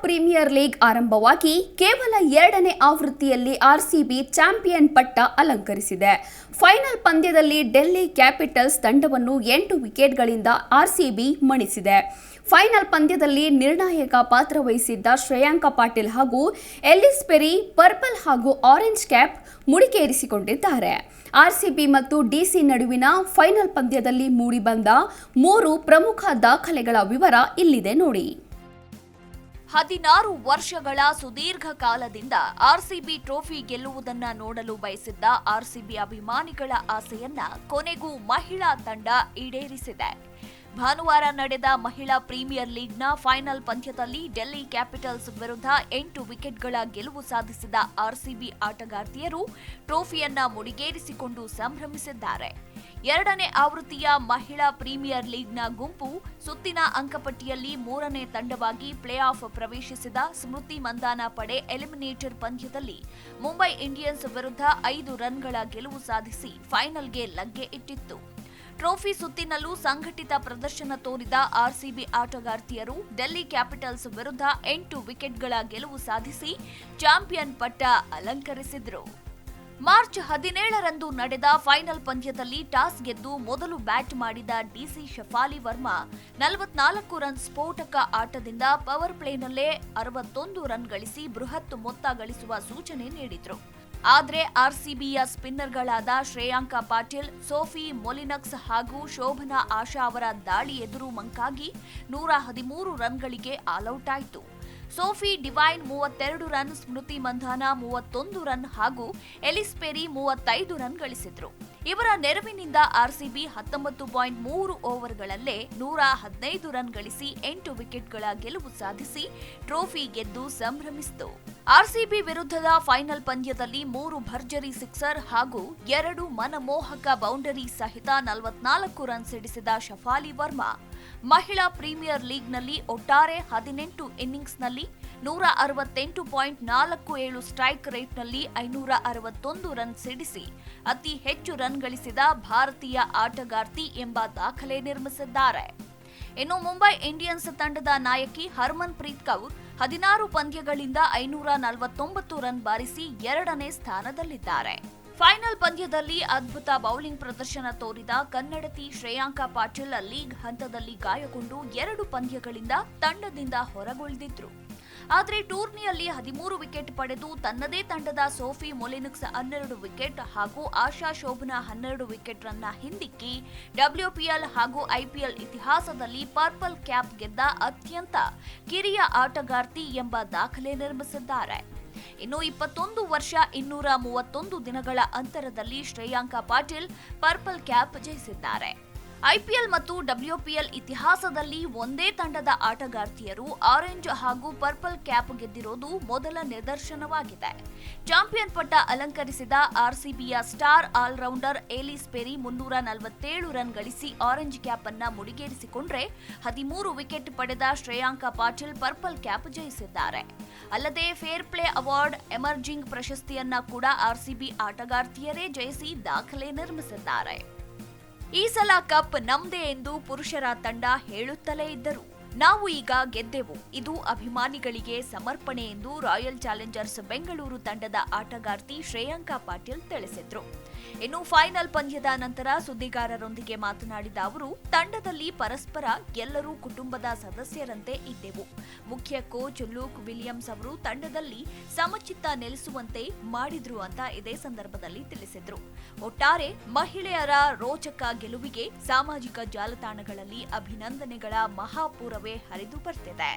Premier league ಆರಂಭವಾಗಿ ಕೇವಲ 2ನೇ ಆವೃತ್ತಿಯಲ್ಲಿ ಆರ್ಸಿಬಿ ಚಾಂಪಿಯನ್ ಪಟ್ಟ ಅಲಂಕರಿಸಿದೆ. ಫೈನಲ್ ಪಂದ್ಯದಲ್ಲಿ ಡೆಲ್ಲಿ ಕ್ಯಾಪಿಟಲ್ಸ್ ತಂಡವನ್ನು 8 ವಿಕೆಟ್ಗಳಿಂದ ಆರ್ಸಿಬಿ ಮಣಿಸಿದೆ. ಫೈನಲ್ ಪಂದ್ಯದಲ್ಲಿ ನಿರ್ಣಾಯಕ ಪಾತ್ರ ವಹಿಸಿದ್ದ ಶ್ರೇಯಾಂಕ ಪಾಟೀಲ್ ಹಾಗೂ ಎಲ್ಲಿಸ್ ಪೆರಿ ಪರ್ಪಲ್ ಹಾಗೂ ಆರೆಂಜ್ ಕ್ಯಾಪ್ ಮುಡಿಗೇರಿಸಿಕೊಂಡಿದ್ದಾರೆ. ಆರ್ಸಿಬಿ ಮತ್ತು ಡಿಸಿ ನಡುವಿನ ಫೈನಲ್ ಪಂದ್ಯದಲ್ಲಿ ಮೂಡಿಬಂದ 3 ಪ್ರಮುಖ ದಾಖಲೆಗಳ ವಿವರ ಇಲ್ಲಿದೆ ನೋಡಿ. 16 ವರ್ಷಗಳ ಸುದೀರ್ಘ ಕಾಲದಿಂದ ಆರ್ಸಿಬಿ ಟ್ರೋಫಿ ಗೆಲ್ಲುವುದನ್ನ ನೋಡಲು ಬಯಸಿದ್ದ ಆರ್ಸಿಬಿ ಅಭಿಮಾನಿಗಳ ಆಸೆಯನ್ನ ಕೊನೆಗೂ ಮಹಿಳಾ ತಂಡ ಈಡೇರಿಸಿದೆ. ಭಾನುವಾರ ನಡೆದ ಮಹಿಳಾ ಪ್ರೀಮಿಯರ್ ಲೀಗ್ನ ಫೈನಲ್ ಪಂದ್ಯದಲ್ಲಿ ಡೆಲ್ಲಿ ಕ್ಯಾಪಿಟಲ್ಸ್ ವಿರುದ್ಧ 8 ವಿಕೆಟ್ಗಳ ಗೆಲುವು ಸಾಧಿಸಿದ ಆರ್ಸಿಬಿ ಆಟಗಾರ್ತಿಯರು ಟ್ರೋಫಿಯನ್ನ ಮುಡಿಗೇರಿಸಿಕೊಂಡು ಸಂಭ್ರಮಿಸಿದ್ದಾರೆ. 2ನೇ ಆವೃತ್ತಿಯ ಮಹಿಳಾ ಪ್ರೀಮಿಯರ್ ಲೀಗ್ನ ಗುಂಪು ಸುತ್ತಿನ ಅಂಕಪಟ್ಟಿಯಲ್ಲಿ 3ನೇ ತಂಡವಾಗಿ ಪ್ಲೇ ಆಫ್ ಪ್ರವೇಶಿಸಿದ ಸ್ಮೃತಿ ಮಂದಾನ ಪಡೆ ಎಲಿಮಿನೇಟರ್ ಪಂದ್ಯದಲ್ಲಿ ಮುಂಬೈ ಇಂಡಿಯನ್ಸ್ ವಿರುದ್ಧ 5 ರನ್ಗಳ ಗೆಲುವು ಸಾಧಿಸಿ ಫೈನಲ್ಗೆ ಲಗ್ಗೆ ಇಟ್ಟಿತ್ತು. ಟ್ರೋಫಿ ಸುತ್ತಿನಲ್ಲೂ ಸಂಘಟಿತ ಪ್ರದರ್ಶನ ತೋರಿದ ಆರ್ಸಿಬಿ ಆಟಗಾರ್ತಿಯರು ಡೆಲ್ಲಿ ಕ್ಯಾಪಿಟಲ್ಸ್ ವಿರುದ್ಧ 8 ವಿಕೆಟ್ಗಳ ಗೆಲುವು ಸಾಧಿಸಿ ಚಾಂಪಿಯನ್ ಪಟ್ಟ ಅಲಂಕರಿಸಿದ್ರು. ಮಾರ್ಚ್ 17ರಂದು ನಡೆದ ಫೈನಲ್ ಪಂದ್ಯದಲ್ಲಿ ಟಾಸ್ ಗೆದ್ದು ಮೊದಲು ಬ್ಯಾಟ್ ಮಾಡಿದ ಡಿಸಿ ಶಫಾಲಿ ವರ್ಮಾ 44 ರನ್ ಸ್ಫೋಟಕ ಆಟದಿಂದ ಪವರ್ ಪ್ಲೇನಲ್ಲೇ 61 ರನ್ ಗಳಿಸಿ ಬೃಹತ್ ಮೊತ್ತ ಗಳಿಸುವ ಸೂಚನೆ ನೀಡಿದ್ರು. ಆದರೆ ಆರ್ಸಿಬಿಯ ಸ್ಪಿನ್ನರ್ಗಳಾದ ಶ್ರೇಯಾಂಕ ಪಾಟೀಲ್, ಸೋಫಿ ಮೊಲಿನಕ್ಸ್ ಹಾಗೂ ಶೋಭನಾ ಆಶಾ ಅವರ ದಾಳಿ ಎದುರು ಮಂಕಾಗಿ 113 ರನ್ಗಳಿಗೆ ಆಲ್ಔಟ್ ಆಯಿತು. ಸೋಫಿ ಡಿವೈನ್ 32 ರನ್, ಸ್ಮೃತಿ ಮಂಧಾನ 31 ರನ್ ಹಾಗೂ ಎಲಿಸ್ ಪೆರಿ 35 ರನ್ ಗಳಿಸಿದ್ರು. ಇವರ ನೆರವಿನಿಂದ ಆರ್ಸಿಬಿ 19.3 ಓವರ್ಗಳಲ್ಲೇ 115 ರನ್ ಗಳಿಸಿ 8 ವಿಕೆಟ್ಗಳ ಗೆಲುವು ಸಾಧಿಸಿ ಟ್ರೋಫಿ ಗೆದ್ದು ಸಂಭ್ರಮಿಸಿತು. ಆರ್ಸಿಬಿ ವಿರುದ್ಧದ ಫೈನಲ್ ಪಂದ್ಯದಲ್ಲಿ 3 ಭರ್ಜರಿ ಸಿಕ್ಸರ್ ಹಾಗೂ 2 ಮನಮೋಹಕ ಬೌಂಡರಿ ಸಹಿತ 44 ರನ್ ಸಿಡಿಸಿದ ಶಫಾಲಿ ವರ್ಮಾ ಮಹಿಳಾ ಪ್ರೀಮಿಯರ್ ಲೀಗ್ನಲ್ಲಿ ಒಟ್ಟಾರೆ 18 ಇನ್ನಿಂಗ್ಸ್ನಲ್ಲಿ 168.47 ಸ್ಟ್ರೈಕ್ ರೇಟ್ನಲ್ಲಿ 561 ರನ್ ಸಿಡಿಸಿ ಅತಿ ಹೆಚ್ಚು ರನ್ ಗಳಿಸಿದ ಭಾರತೀಯ ಆಟಗಾರ್ತಿ ಎಂಬ ದಾಖಲೆ ನಿರ್ಮಿಸಿದ್ದಾರೆ. ಇನ್ನು ಮುಂಬೈ ಇಂಡಿಯನ್ಸ್ ತಂಡದ ನಾಯಕಿ ಹರ್ಮನ್ ಪ್ರೀತ್ ಕೌರ್ 16 ಪಂದ್ಯಗಳಿಂದ 549 ರನ್ ಬಾರಿಸಿ 2ನೇ ಸ್ಥಾನದಲ್ಲಿದ್ದಾರೆ. ಫೈನಲ್ ಪಂದ್ಯದಲ್ಲಿ ಅದ್ಭುತ ಬೌಲಿಂಗ್ ಪ್ರದರ್ಶನ ತೋರಿದ ಕನ್ನಡತಿ ಶ್ರೇಯಾಂಕ ಪಾಟೀಲ್ ಲೀಗ್ ಹಂತದಲ್ಲಿ ಗಾಯಗೊಂಡು 2 ಪಂದ್ಯಗಳಿಂದ ತಂಡದಿಂದ ಹೊರಗುಳಿದಿದ್ರು. ಆದರೆ ಟೂರ್ನಿಯಲ್ಲಿ 13 ವಿಕೆಟ್ ಪಡೆದು ತನ್ನದೇ ತಂಡದ ಸೋಫಿ ಮೊಲಿನಕ್ಸ್ 12 ವಿಕೆಟ್ ಹಾಗೂ ಆಶಾ ಶೋಭನಾ 12 ವಿಕೆಟ್ ರನ್ನ ಹಿಂದಿಕ್ಕಿ ಡಬ್ಲ್ಯೂಪಿಎಲ್ ಹಾಗೂ ಐಪಿಎಲ್ ಇತಿಹಾಸದಲ್ಲಿ ಪರ್ಪಲ್ ಕ್ಯಾಪ್ ಗೆದ್ದ ಅತ್ಯಂತ ಕಿರಿಯ ಆಟಗಾರ್ತಿ ಎಂಬ ದಾಖಲೆ ನಿರ್ಮಿಸಿದ್ದಾರೆ. ಇನ್ನು 21 ವರ್ಷ 231 ದಿನಗಳ ಅಂತರದಲ್ಲಿ ಶ್ರೇಯಾಂಕ ಪಾಟೀಲ್ ಪರ್ಪಲ್ ಕ್ಯಾಪ್ ಜಯಿಸಿದ್ದಾರೆ. ಐಪಿಎಲ್ ಮತ್ತು ಡಬ್ಲ್ಯೂಪಿಎಲ್ ಇತಿಹಾಸದಲ್ಲಿ ಒಂದೇ ತಂಡದ ಆಟಗಾರ್ತಿಯರು ಆರೆಂಜ್ ಹಾಗೂ ಪರ್ಪಲ್ ಕ್ಯಾಪ್ ಗೆದ್ದಿರೋದು ಮೊದಲ ನಿದರ್ಶನವಾಗಿದೆ. ಚಾಂಪಿಯನ್ ಪಟ್ಟ ಅಲಂಕರಿಸಿದ ಆರ್ಸಿಬಿಯ star allrounder Ellyse Perry 347 run ಗಳಿಸಿ ಆರೆಂಜ್ ಕ್ಯಾಪ್ ಅನ್ನ ಮುಡಿಗೇರಿಸಿಕೊಂಡ್ರೆ 13 ವಿಕೆಟ್ ಪಡೆದ ಶ್ರೇಯಾಂಕ ಪಾಟೀಲ್ ಪರ್ಪಲ್ ಕ್ಯಾಪ್ ಜಯಿಸಿದ್ದಾರೆ. ಅಲ್ಲದೆ ಫೇರ್ ಪ್ಲೇ ಅವಾರ್ಡ್, ಎಮರ್ಜಿಂಗ್ ಪ್ರಶಸ್ತಿಯನ್ನ ಕೂಡ ಆರ್ಸಿಬಿ ಆಟಗಾರ್ತಿಯರೇ ಜಯಿಸಿ ದಾಖಲೆ ನಿರ್ಮಿಸಿದ್ದಾರೆ. ಈ ಸಲ ಕಪ್ ನಮ್ದೇ ಎಂದು ಪುರುಷರ ತಂಡ ಹೇಳುತ್ತಲೇ ಇದ್ದರು. ನಾವು ಈಗ ಗೆದ್ದೆವು, ಇದು ಅಭಿಮಾನಿಗಳಿಗೆ ಸಮರ್ಪಣೆ ಎಂದು ರಾಯಲ್ ಚಾಲೆಂಜರ್ಸ್ ಬೆಂಗಳೂರು ತಂಡದ ಆಟಗಾರ್ತಿ ಶ್ರೇಯಾಂಕ ಪಾಟೀಲ್ ತಿಳಿಸಿದ್ರು. ಇನ್ನು ಫೈನಲ್ ಪಂದ್ಯದ ನಂತರ ಸುದ್ದಿಗಾರರೊಂದಿಗೆ ಮಾತನಾಡಿದ ಅವರು, ತಂಡದಲ್ಲಿ ಪರಸ್ಪರ ಎಲ್ಲರೂ ಕುಟುಂಬದ ಸದಸ್ಯರಂತೆ ಇದ್ದೆವು. ಮುಖ್ಯ ಕೋಚ್ ಲೂಕ್ ವಿಲಿಯಮ್ಸ್ ಅವರು ತಂಡದಲ್ಲಿ ಸಮಚಿತ್ತ ನೆಲೆಸುವಂತೆ ಮಾಡಿದ್ರು ಅಂತ ಇದೇ ಸಂದರ್ಭದಲ್ಲಿ ತಿಳಿಸಿದ್ರು. ಒಟ್ಟಾರೆ ಮಹಿಳೆಯರ ರೋಚಕ ಗೆಲುವಿಗೆ ಸಾಮಾಜಿಕ ಜಾಲತಾಣಗಳಲ್ಲಿ ಅಭಿನಂದನೆಗಳ ಮಹಾಪೂರವೇ ಹರಿದು ಬರ್ತಿದೆ.